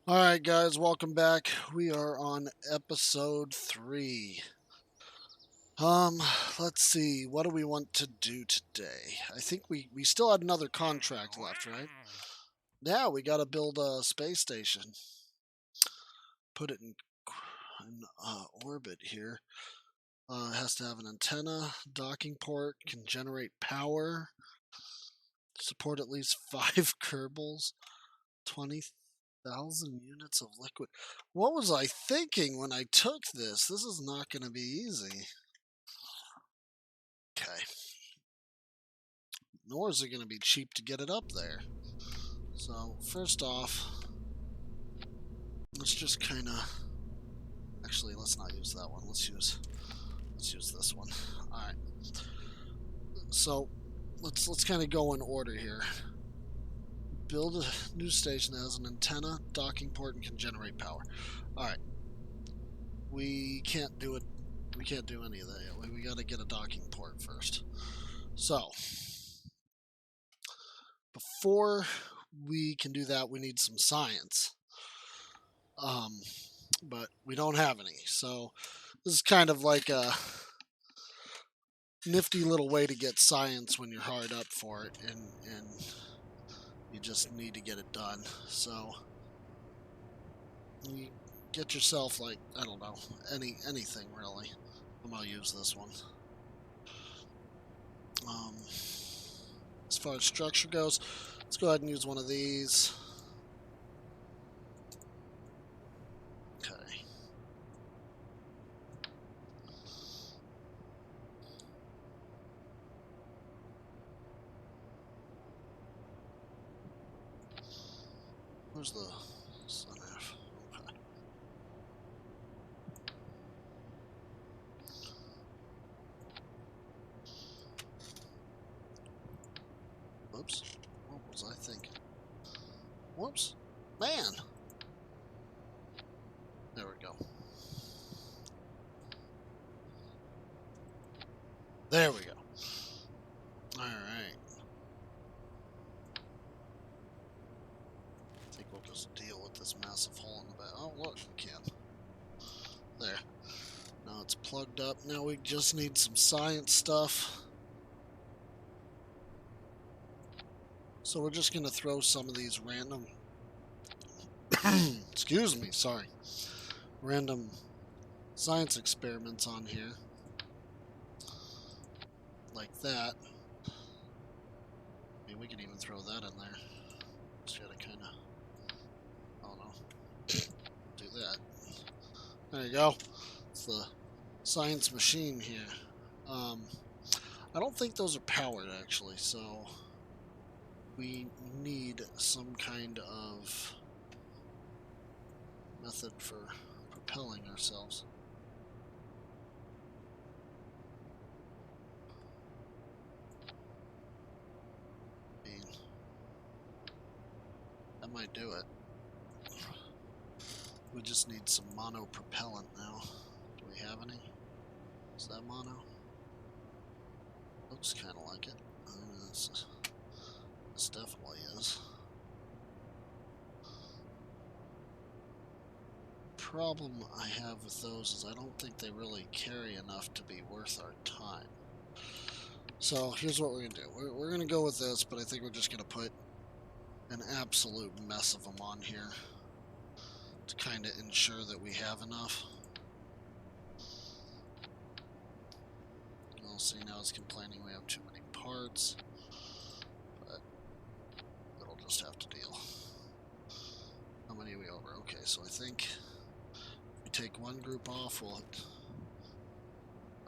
Alright guys, welcome back. We are on episode 3. Let's see, what do we want to do today? I think we still had another contract left, right? Yeah, we gotta build a space station. Put it in orbit here. It has to have an antenna, docking port, can generate power, support at least 5 Kerbals, 20,000 units of liquid. What was I thinking when I took this? This is not going to be easy. Okay. Nor is it going to be cheap to get it up there. So, first off, let's just kind of... Actually, let's not use that one. Let's use this one. Alright. So, let's kind of go in order here. Build a new station that has an antenna, docking port, and can generate power. Alright. We can't do it. We can't do any of that yet. We got to get a docking port first. So, before we can do that, we need some science. But we don't have any. So, this is kind of like a nifty little way to get science when you're hard up for it, and you just need to get it done. So, you get yourself, like, I don't know, anything really. I'm gonna use this one. As far as structure goes, let's go ahead and use one of these. Okay. Where's the sun half? Okay. Whoops. What was I thinking? Whoops. Man! There we go. There we go. Alright. I think we'll just deal with this massive hole in the back. Oh, look, we can. There. Now it's plugged up. Now we just need some science stuff. So we're just going to throw some of these random... excuse me, sorry. Random science experiments on here. Like that. I mean, we can even throw that in there. Just gotta kind of... I don't know. Do that. There you go. It's the science machine here. I don't think those are powered, actually, so... we need some kind of method for propelling ourselves. I mean, that might do it. We just need some mono propellant now. Do we have any? Is that mono? Looks kind of like it. This definitely is. Problem I have with those is I don't think they really carry enough to be worth our time. So here's what we're going to do. We're going to go with this, but I think we're just going to put an absolute mess of them on here to kind of ensure that we have enough. You'll see now it's complaining we have too many parts, but it'll just have to deal. How many are we over? Okay, so I think if we take one group off, we'll...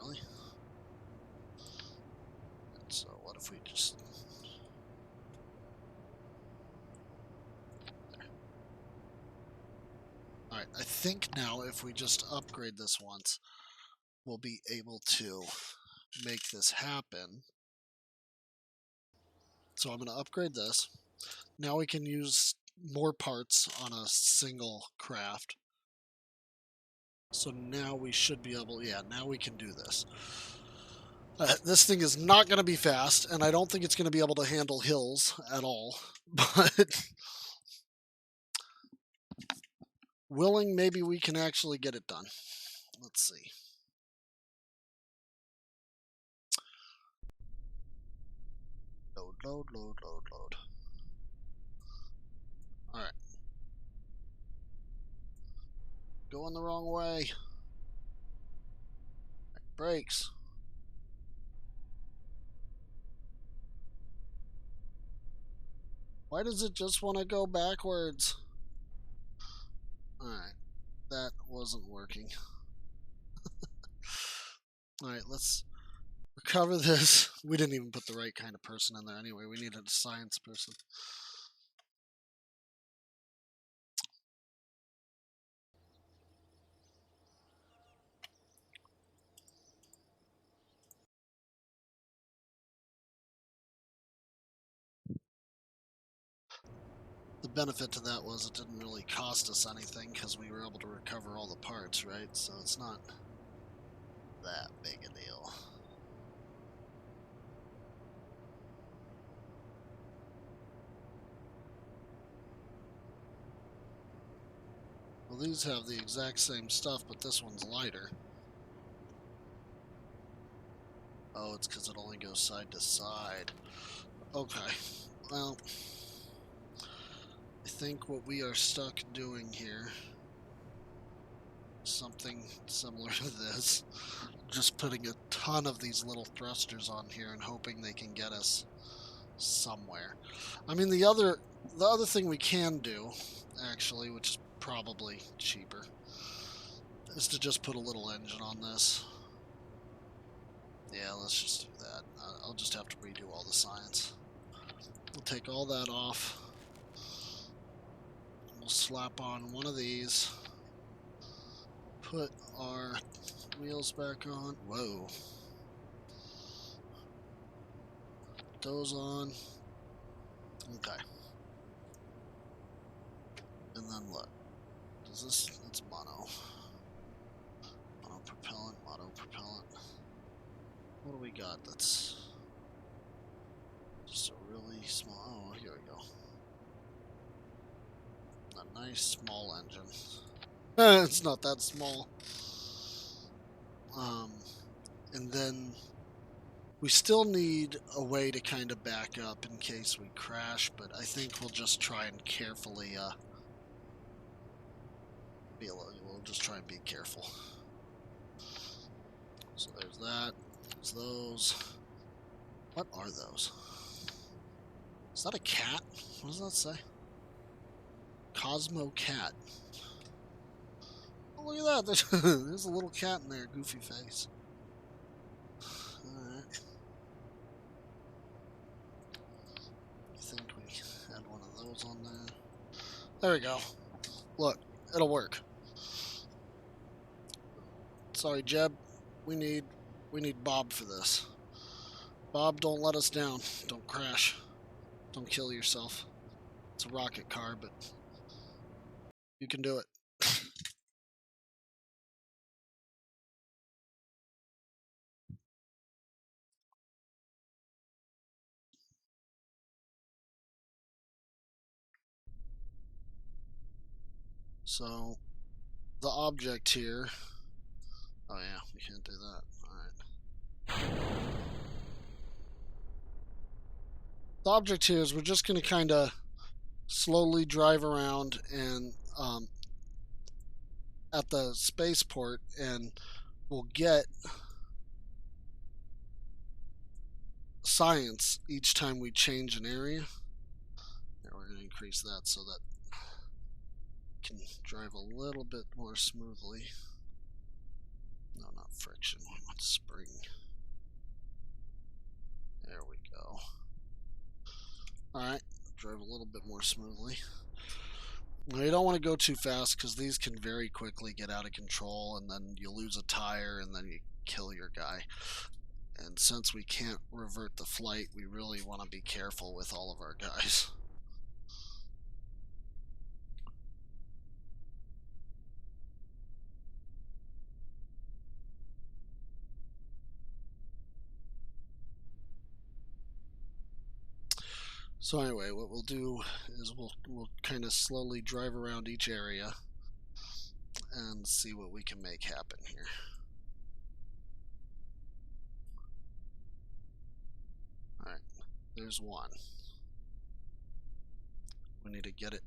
Really? And so what if we just... There. Alright, I think now if we just upgrade this once, we'll be able to make this happen. So I'm going to upgrade this. Now we can use more parts on a single craft. So now we should be able, yeah, now we can do this. This thing is not going to be fast, and I don't think it's going to be able to handle hills at all. But willing, maybe we can actually get it done. Let's see. Load, load, load, load, load. Alright. Going the wrong way. Brakes. Why does it just want to go backwards? Alright. That wasn't working. Alright, let's recover this. We didn't even put the right kind of person in there anyway. We needed a science person. The benefit to that was it didn't really cost us anything because we were able to recover all the parts, right? So it's not that big a deal. Well, these have the exact same stuff, but this one's lighter. Oh, it's because it only goes side to side. Okay, well, I think what we are stuck doing here is something similar to this. Just putting a ton of these little thrusters on here and hoping they can get us somewhere. I mean, the other thing we can do, actually, which is probably cheaper, is to just put a little engine on this. Yeah, let's just do that. I'll just have to redo all the science. We'll take all that off. We'll slap on one of these. Put our wheels back on. Whoa. Those on. Okay. And then look. Does this... It's mono. Mono propellant, mono propellant. What do we got that's... just a really small... Oh, here we go. A nice small engine. It's not that small. And then we still need a way to kind of back up in case we crash, but I think we'll just try and carefully we'll just try and be careful. So there's that. There's those. What are those? Is that a cat? What does that say? Cosmo cat. Oh, look at that. There's a little cat in there. Goofy face. Alright. I think we had one of those on there. There we go. Look, it'll work. Sorry, Jeb. We need Bob for this. Bob, don't let us down. Don't crash. Don't kill yourself. It's a rocket car, but you can do it. So, the object here... Oh yeah, we can't do that. Alright. The object here is we're just going to kind of slowly drive around and at the spaceport, and we'll get science each time we change an area. Here, we're going to increase that so that we can drive a little bit more smoothly. No, not friction. We want spring. There we go. Alright, drive a little bit more smoothly. Now, you don't want to go too fast because these can very quickly get out of control, and then you lose a tire and then you kill your guy. And since we can't revert the flight, we really want to be careful with all of our guys. So anyway, what we'll do is we'll kind of slowly drive around each area. and see what we can make happen here. Alright, there's one. We need to get it.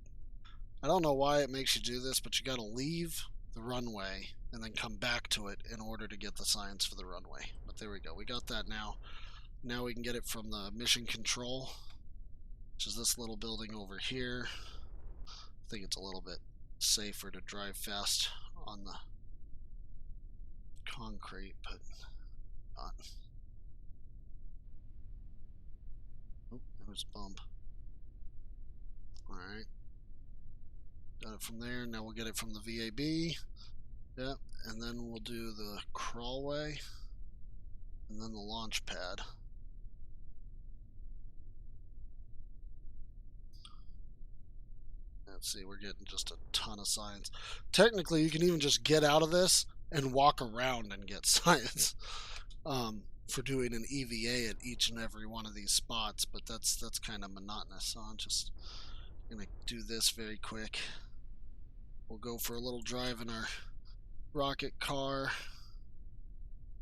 I don't know why it makes you do this, but you gotta leave the runway and then come back to it in order to get the science for the runway. But there we go, we got that now. Now we can get it from the mission control, which is this little building over here. I think it's a little bit safer to drive fast on the concrete, but not. Oh, there was a bump. Alright. Got it from there. Now we'll get it from the VAB. Yep. And then we'll do the crawlway. And then the launch pad. Let's see, we're getting just a ton of science. Technically, you can even just get out of this and walk around and get science for doing an EVA at each and every one of these spots, but that's kind of monotonous, so I'm just going to do this very quick. We'll go for a little drive in our rocket car.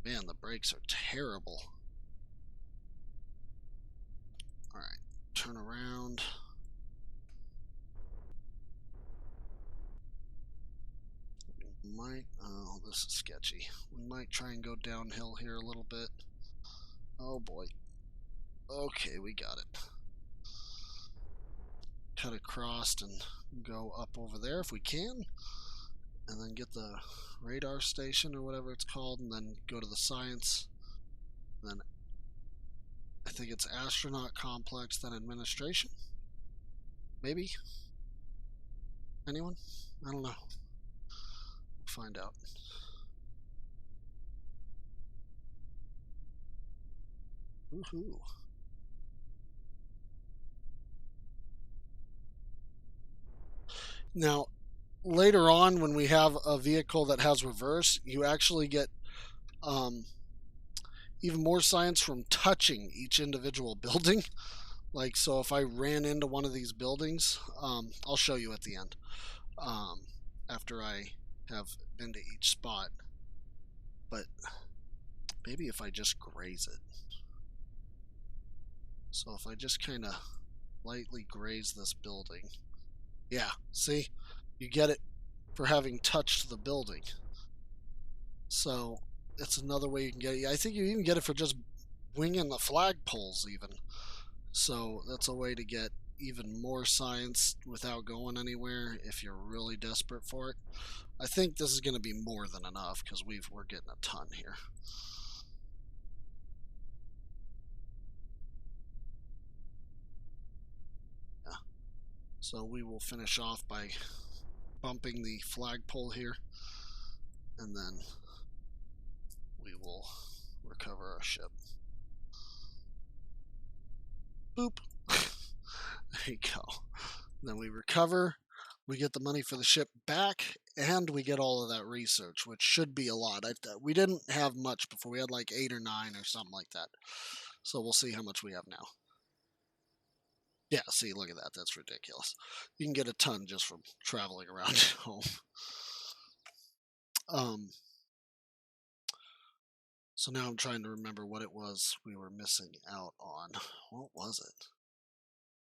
Man, the brakes are terrible. Alright, turn around. Oh, this is sketchy. We might try and go downhill here a little bit. Oh boy. Okay, we got it. Cut across and go up over there if we can. And then get the radar station or whatever it's called, and then go to the science. Then I think it's astronaut complex, then administration. Maybe? Anyone? I don't know. We'll find out. Woohoo. Now, later on, when we have a vehicle that has reverse, you actually get even more science from touching each individual building. Like, so if I ran into one of these buildings, I'll show you at the end, after I have been to each spot. But maybe if I just graze it. So if I just kind of lightly graze this building. Yeah, see? You get it for having touched the building. So it's another way you can get it. I think you even get it for just winging the flagpoles even. So that's a way to get even more science without going anywhere if you're really desperate for it. I think this is going to be more than enough because we're getting a ton here. Yeah. So we will finish off by bumping the flagpole here, and then we will recover our ship. Boop. There you go. Then we recover, we get the money for the ship back, and we get all of that research, which should be a lot. We didn't have much before. We had like 8 or 9 or something like that. So we'll see how much we have now. Yeah, see, look at that. That's ridiculous. You can get a ton just from traveling around home. So now I'm trying to remember what it was we were missing out on. What was it?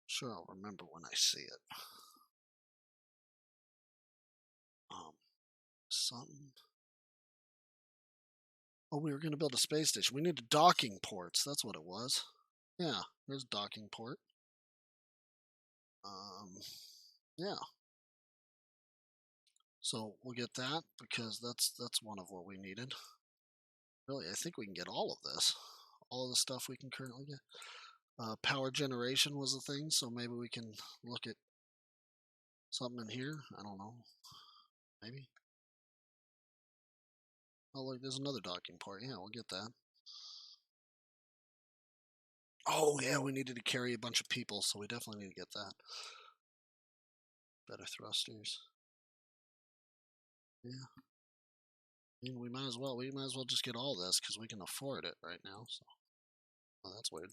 Sure, I'll remember when I see it. Something. Oh, we were going to build a space station. We needed docking ports. That's what it was. Yeah, there's docking port. Yeah. So we'll get that because that's one of what we needed. Really, I think we can get all of this. All of the stuff we can currently get. Power generation was a thing, so maybe we can look at something in here. I don't know. Maybe. Oh, look, there's another docking port. Yeah, we'll get that. Oh, yeah, we needed to carry a bunch of people, so we definitely need to get that. Better thrusters. Yeah. I mean, we might as well just get all this because we can afford it right now. So, oh, that's weird.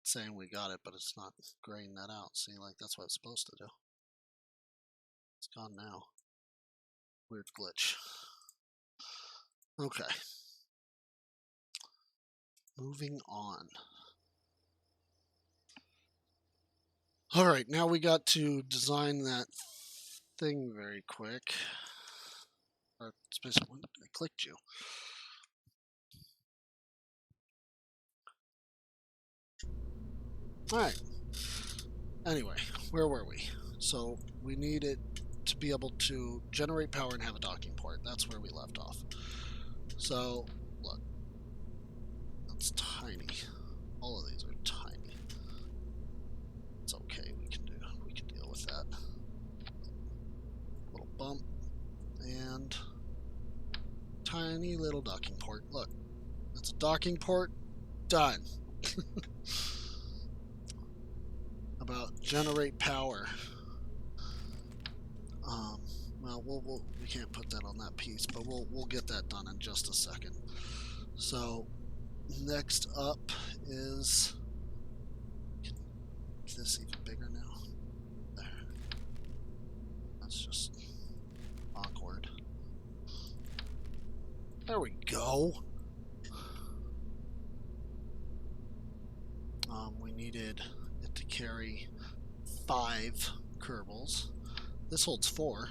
It's saying we got it, but it's not graying that out. See, like that's what it's supposed to do. It's gone now. Weird glitch. Okay. Moving on. All right, now we got to design that thing very quick. Space one, I clicked you. All right. Anyway, where were we? So we need it to be able to generate power and have a docking port. That's where we left off. So look, that's tiny. All of these are tiny. It's okay. We can deal with that. Little bump and tiny little docking port. Look, that's a docking port. Done. About generate power. Well, we can't put that on that piece, but we'll get that done in just a second. So next up is, make this even bigger now. There. That's just awkward. There we go. We needed it to carry 5 Kerbals. This holds 4.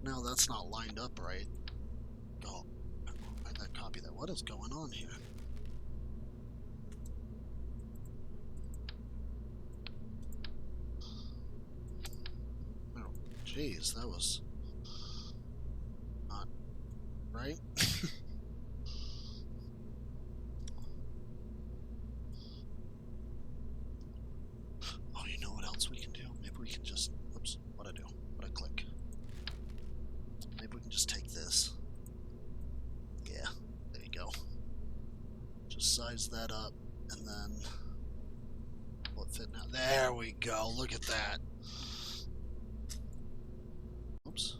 No, that's not lined up right. Oh, why'd that copy that? What is going on here? Oh, jeez, that was not right. Oh, you know what else we can do? Maybe we can just, oops, what'd I do? What'd I click? Maybe we can just take this. Yeah, there you go. Just size that up, and then will it fit now? There we go. Look at that. Oops.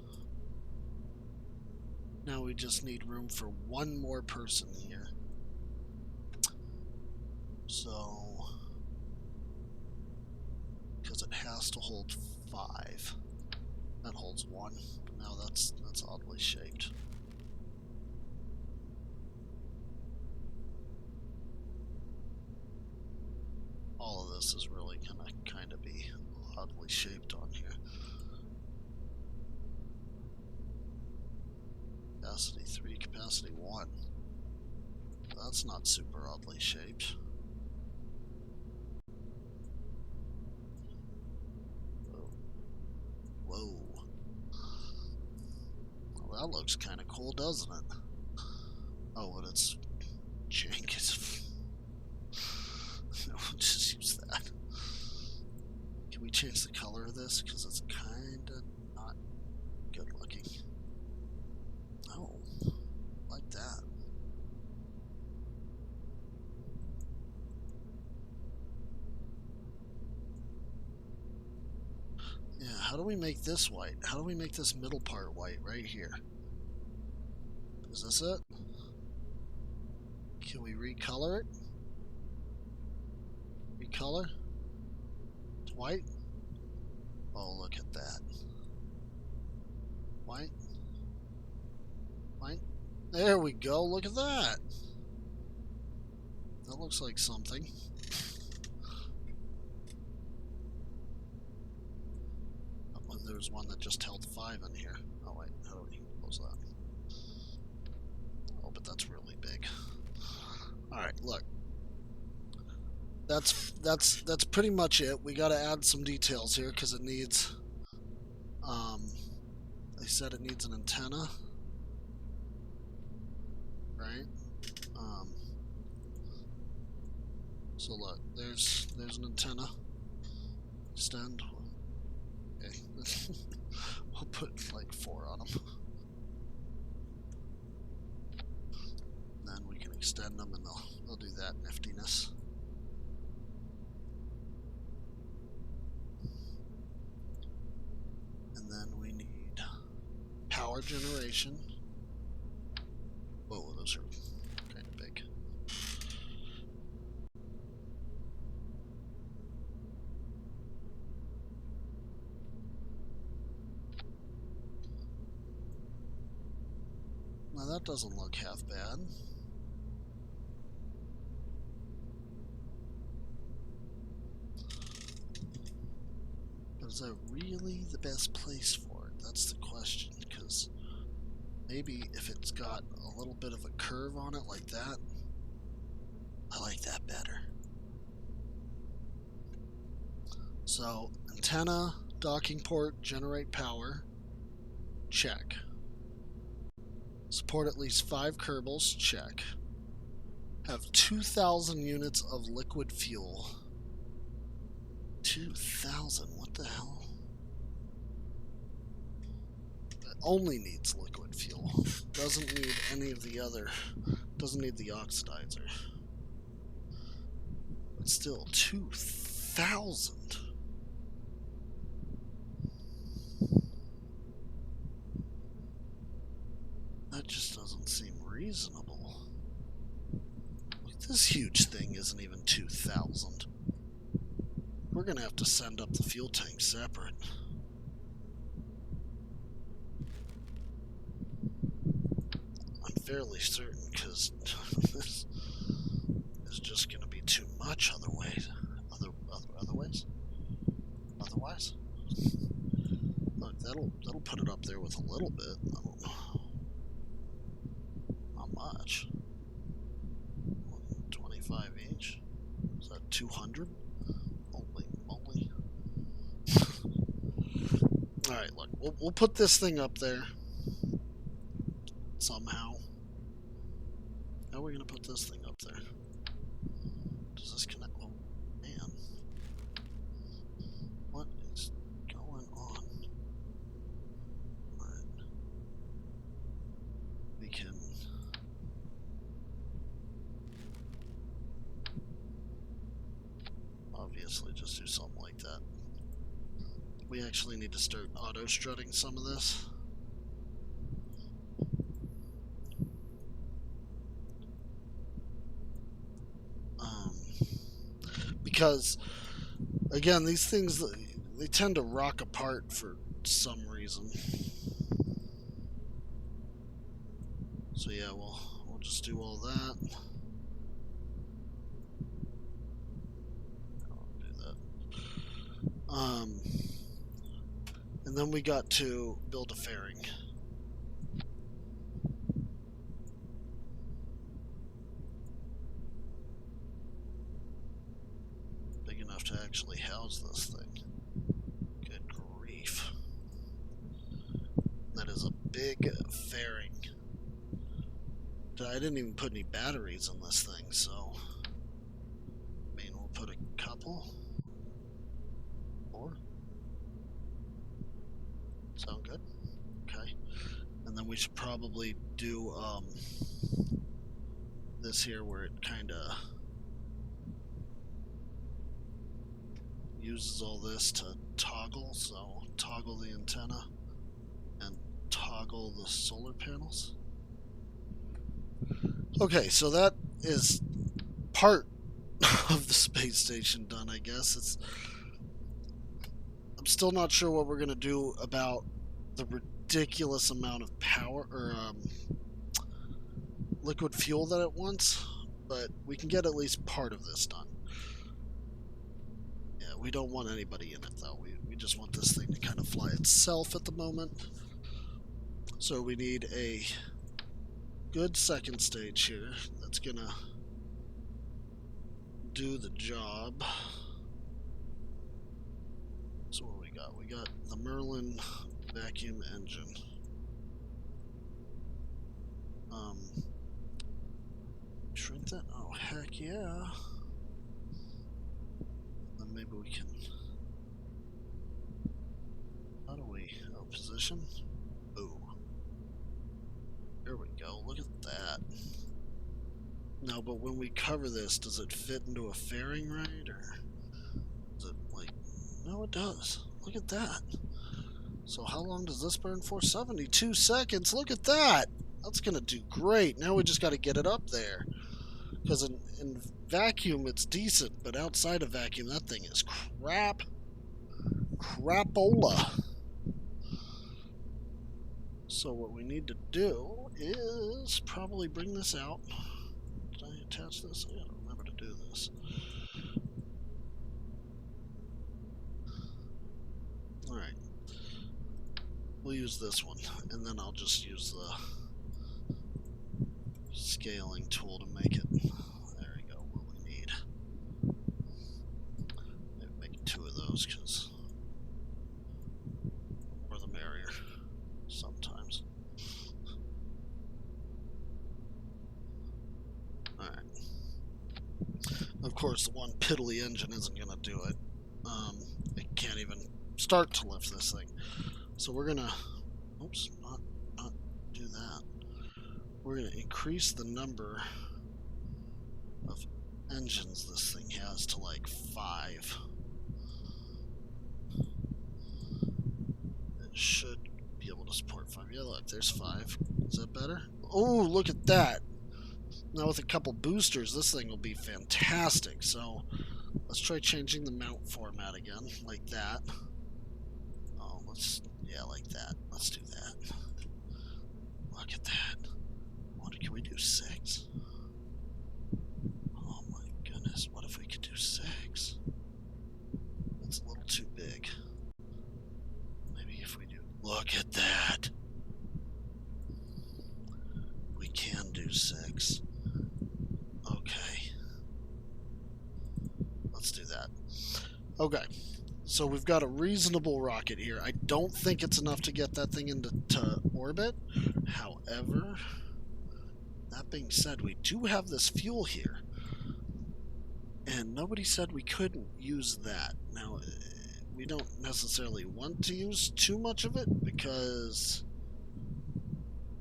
Now we just need room for one more person here. So, because it has to hold 5. That holds 1. But now that's oddly shaped. All of this is really gonna kind of be oddly shaped on here. Capacity 3, capacity 1. That's not super oddly shaped. Whoa. Well, that looks kind of cool, doesn't it? Oh, but it's jank. We'll just use that. Can we change the color of this? Because it's kind of not good looking. Oh, like that. Yeah, how do we make this white? How do we make this middle part white right here? Is this it? Can we recolor it? Recolor? It's white? Oh, look at that. White? White? There we go, look at that! That looks like something. Oh, there's one that just held 5 in here. Oh wait, how do we close that? Oh, but that's really big. Alright, look. That's pretty much it. We gotta add some details here because it needs they said it needs an antenna. Right? So look, there's an antenna. Extend. Okay. We'll put like 4 on them. And then we can extend them and they'll do that niftiness. And then we need power generation. Whoa, those are kind of big. that doesn't look half bad. But is that really the best place for it? That's the question, because maybe if it's got a little bit of a curve on it like that, I like that better. So, antenna, docking port, generate power, check. Support at least 5 Kerbals, check. Have 2,000 units of liquid fuel. 2,000, what the hell? It only needs liquid fuel. Doesn't need any of the other, doesn't need the oxidizer. But still, 2,000. That just doesn't seem reasonable. Like, this huge thing isn't even 2,000. We're gonna have to send up the fuel tank separate. I'm fairly certain, because this is just gonna be too much otherwise. Otherwise? Look, that'll put it up there with a little bit. I don't know. Not much. 25 each. Is that 200? Holy moly. Alright, look, we'll put this thing up there. Somehow. How are we gonna put this thing up there? Does this connect? Oh, man. What is going on? Alright. We can... obviously just do something like that. We actually need to start auto-strutting some of this. Because, again, these things, they tend to rock apart for some reason. So yeah, we'll just do all that. I'll do that. And then we got to build a fairing. Big enough to actually house this thing. Good grief. That is a big fairing. I didn't even put any batteries in this thing, so... I mean, we'll put a couple. More. Sound good? Okay. And then we should probably do, this here where it kinda... uses all this to toggle, so toggle the antenna and toggle the solar panels. Okay, so that is part of the space station done, I guess. I'm still not sure what we're gonna do about the ridiculous amount of power or liquid fuel that it wants, but we can get at least part of this done. Yeah, we don't want anybody in it though. We just want this thing to kind of fly itself at the moment. So we need a good second stage here that's gonna do the job. So what do we got? We got the Merlin vacuum engine. Shrink that? Oh heck yeah. Then maybe we can... how do we... oh, position? Ooh. There we go, look at that. No, but when we cover this, does it fit into a fairing right, or is it like... no, it does. Look at that. So how long does this burn for? 72 seconds, look at that! That's gonna do great. Now we just gotta get it up there. Because in vacuum, it's decent, but outside of vacuum, that thing is crap. Crapola. So what we need to do is probably bring this out. Did I attach this? I gotta remember to do this. Alright. We'll use this one, and then I'll just use the scaling tool to make it. There we go, what we need. Maybe make 2 of those, because the more the merrier, sometimes. Alright. Of course, the one piddly engine isn't going to do it. It can't even start to lift this thing. So we're going to... Oops, not do that. We're going to increase the number of engines this thing has to like 5. It should be able to support 5. Yeah, look, there's 5. Is that better? Oh, look at that! Now with a couple boosters, this thing will be fantastic. So let's try changing the mount format again, like that. Oh, yeah, like that. Let's do that. Look at that. Can we do 6? Oh my goodness, what if we could do 6? That's a little too big. Maybe if we do... Look at that! We can do 6. Okay. Let's do that. Okay. So we've got a reasonable rocket here. I don't think it's enough to get that thing into orbit. However, that being said, we do have this fuel here. And nobody said we couldn't use that. Now, we don't necessarily want to use too much of it because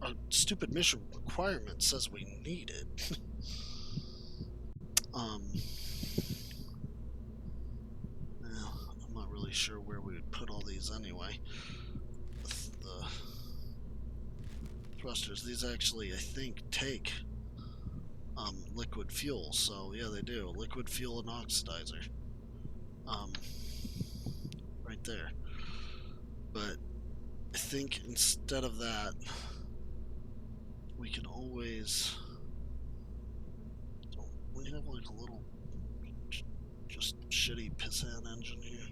our stupid mission requirement says we need it. I'm not really sure where we would put all these anyway. The thrusters, these actually, I think, take liquid fuel. So yeah, they do. Liquid fuel and oxidizer. Right there. But I think instead of that, we can always... We have like a little just shitty pissant engine here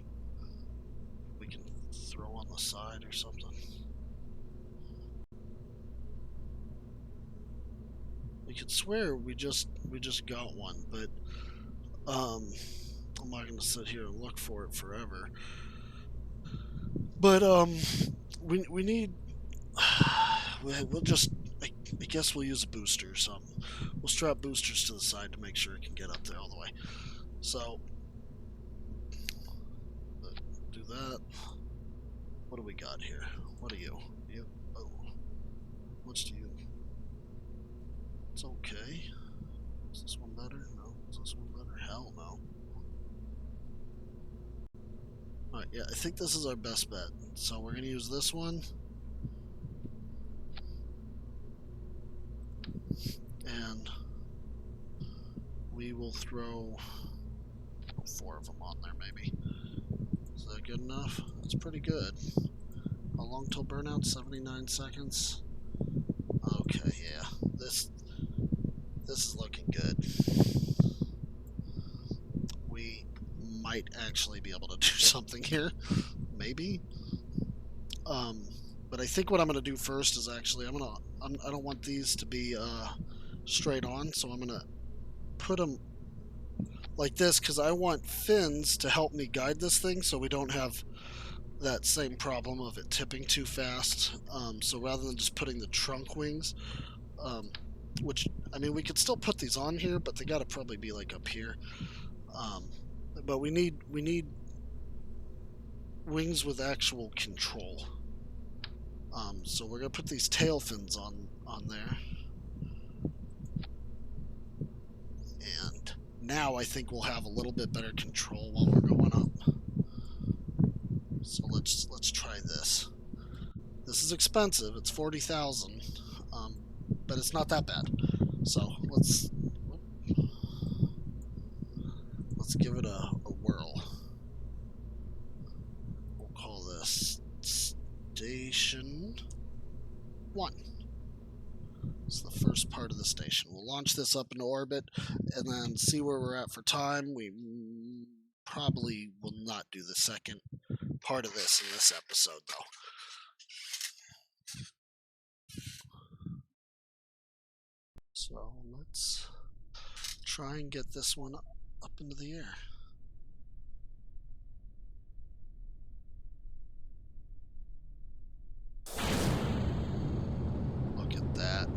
we can throw on the side or something. I could swear we just got one, but I'm not gonna sit here and look for it forever. But we need we'll just I guess we'll use a booster or something. We'll strap boosters to the side to make sure it can get up there all the way. So do that. What do we got here? What are you? You? Oh, what's to you? It's okay. Is this one better? No. Is this one better? Hell no. Alright, yeah, I think this is our best bet. So we're gonna use this one. And we will throw 4 of them on there, maybe. Is that good enough? That's pretty good. How long till burnout? 79 seconds. Okay, yeah. This is looking good. We might actually be able to do something here. Maybe. But I think what I'm going to do first is actually, I don't want these to be straight on, so I'm going to put them like this because I want fins to help me guide this thing so we don't have that same problem of it tipping too fast. So rather than just putting the trunk wings, which, I mean, we could still put these on here, but they got to probably be like up here. But we need wings with actual control. So we're gonna put these tail fins on there, and now I think we'll have a little bit better control while we're going up. So let's try this. This is expensive. It's 40,000, but it's not that bad. So let's give it a whirl. We'll call this Station1. 1. It's the first part of the station. We'll launch this up into orbit and then see where we're at for time. We probably will not do the second part of this in this episode, though. So let's try and get this one up into the air. Look at that.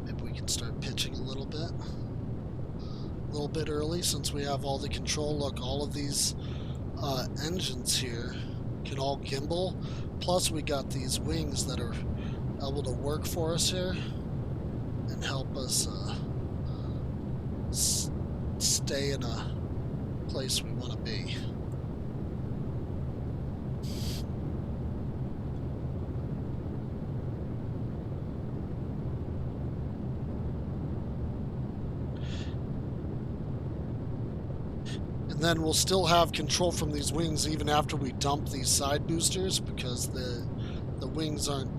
Maybe we can start pitching a little bit early since we have all the control. Look, all of these engines here can all gimbal. Plus we got these wings that are able to work for us here and help us stay in a place we want to be. And then we'll still have control from these wings even after we dump these side boosters because the wings aren't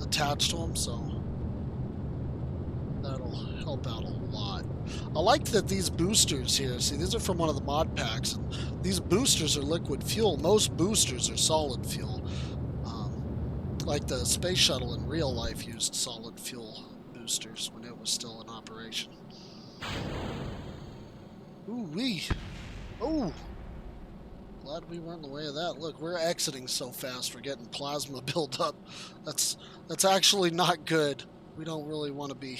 attached to them, so that'll help out a lot. I like that these boosters here, see, these are from one of the mod packs, and these boosters are liquid fuel. Most boosters are solid fuel. Like the space shuttle in real life used solid fuel boosters when it was still in operation. Ooh-wee! Oh! Glad we weren't in the way of that. Look, we're exiting so fast, we're getting plasma buildup. That's actually not good. We don't really want to be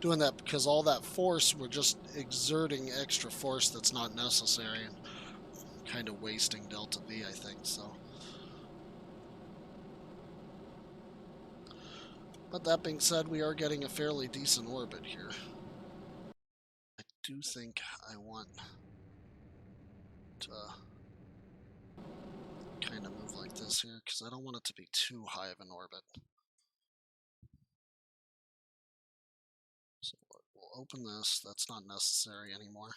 doing that because all that force, we're just exerting extra force that's not necessary and kind of wasting Delta V, I think, so. But that being said, we are getting a fairly decent orbit here. I do think I want to kind of move like this here because I don't want it to be too high of an orbit. So we'll open this. That's not necessary anymore.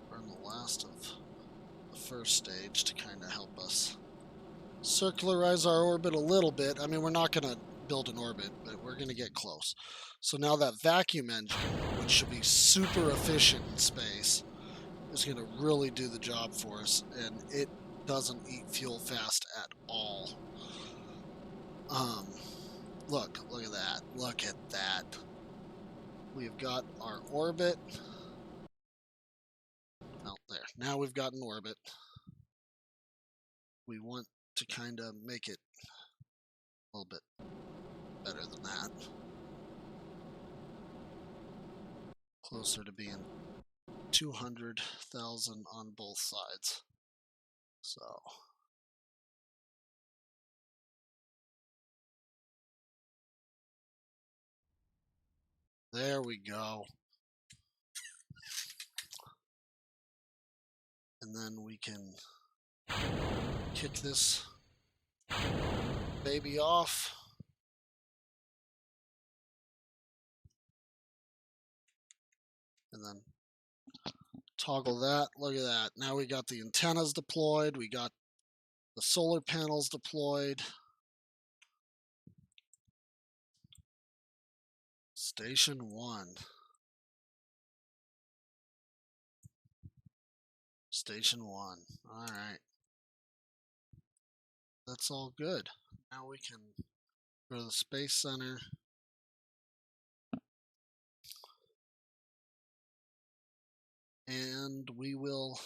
Burn the last of the first stage to kind of help us circularize our orbit a little bit. I mean, we're not going to build an orbit, but we're going to get close. So now that vacuum engine, which should be super efficient in space, is going to really do the job for us, and it doesn't eat fuel fast at all. Look at that. Look at that. We've got our orbit. Oh, there. Now we've got an orbit. We want to kind of make it a little bit better than that. Closer to being 200,000 on both sides. So there we go. And then we can kick this baby off. And then toggle that. Look at that. Now we got the antennas deployed. We got the solar panels deployed. Station1. Station1. All right. That's all good. Now we can go to the Space Center. And we will,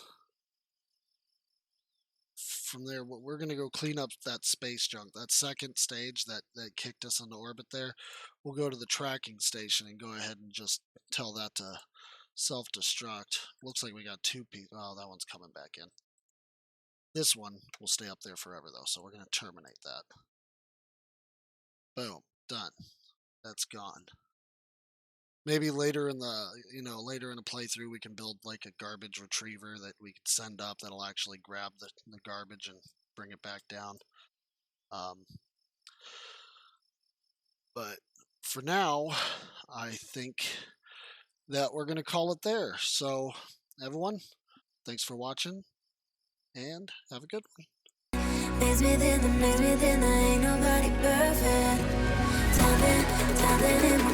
from there, we're going to go clean up that space junk. That second stage that kicked us into orbit there, we'll go to the tracking station and go ahead and just tell that to self-destruct. Looks like we got 2 people. Oh, that one's coming back in. This one will stay up there forever, though, so we're going to terminate that. Boom. Done. That's gone. Maybe later in the, later in the playthrough, we can build like a garbage retriever that we could send up that'll actually grab the garbage and bring it back down. But for now, I think that we're going to call it there. So, everyone, thanks for watching, and have a good one. Maze within the, ain't nobody perfect. Something in